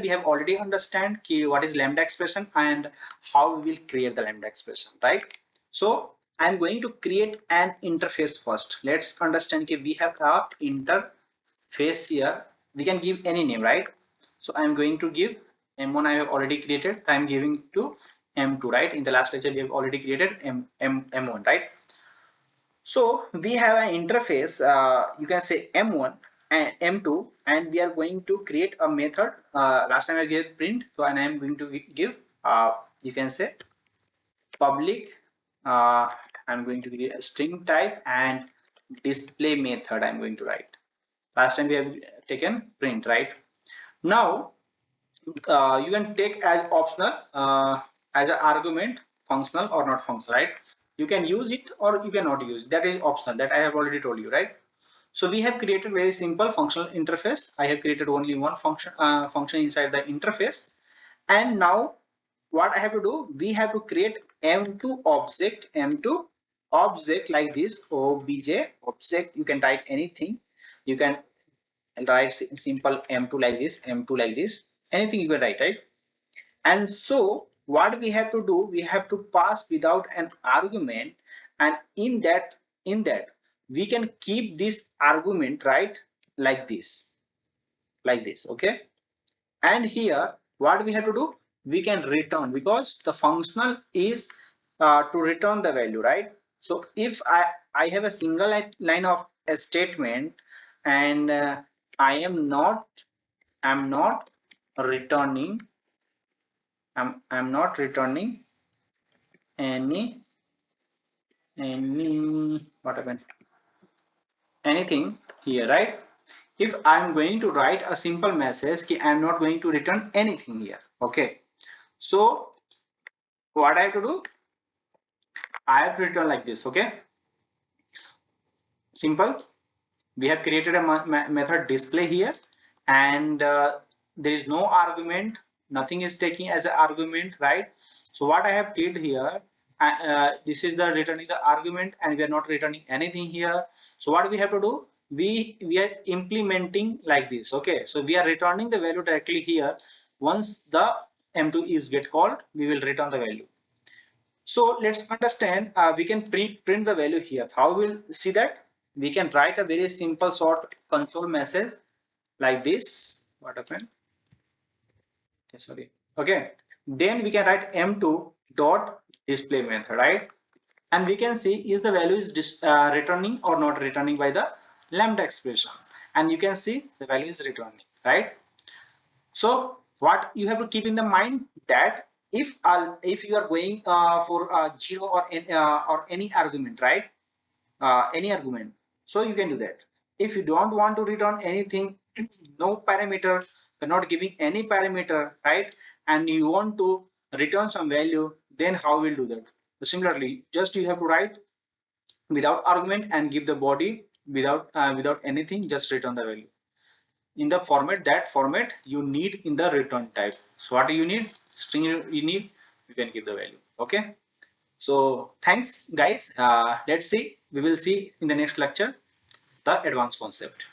we have already understand what is lambda expression and how we will create the lambda expression, right? So I'm going to create an interface first. Let's understand we have a interface here. We can give any name, right? So I'm going to give M1. I have already created. I'm giving to M2, right? In the last lecture we have already created M1, right? So we have an interface, you can say M1 and M2, and we are going to create a method. Last time I gave print, so and I am going to give, you can say public, I'm going to give a string type and display method I'm going to write. Last time we have taken print, right? Now you can take as optional as an argument functional or not functional, right? You can use it or you cannot use it. That is optional, that I have already told you, right? So we have created very simple functional interface. I have created only one function inside the interface. And now what I have to do, we have to create m2 object like this, obj object. You can write anything. You can write simple m2 like this, m2 like this, anything you can write, right? And so what we have to do, we have to pass without an argument, and in that we can keep this argument, right, like this, okay? And here what we have to do, we can return, because the functional is to return the value, right? So if I have a single line of a statement, and I'm not returning, I'm not returning any what happened, anything here, right? If I'm going to write a simple message ki I'm not going to return anything here, okay? So what I have to do, I have to return like this, okay? Simple. We have created a method display here, and there is no argument, nothing is taking as an argument, right? So what I have did here, this is the returning the argument, and we are not returning anything here. So what we have to do, we are implementing like this, okay? So we are returning the value directly here. Once the m2 is get called, we will return the value. So let's understand, we can print the value here. How we'll see that? We can write a very simple short console message like this. What happened? Okay, sorry. Okay. Then we can write m2 dot display method, right? And we can see is the value is returning or not returning by the lambda expression. And you can see the value is returning, right? So what you have to keep in the mind that if you are going for zero or any argument, right? Any argument, so you can do that. If you don't want to return anything, no parameter, you're not giving any parameter, right? And you want to return some value, then how will do that? So similarly, just you have to write without argument and give the body without anything, just return the value in the format, that format you need in the return type. So what you need, string you need, you can give the value, okay? So thanks guys, let's see, we will see in the next lecture the advanced concept.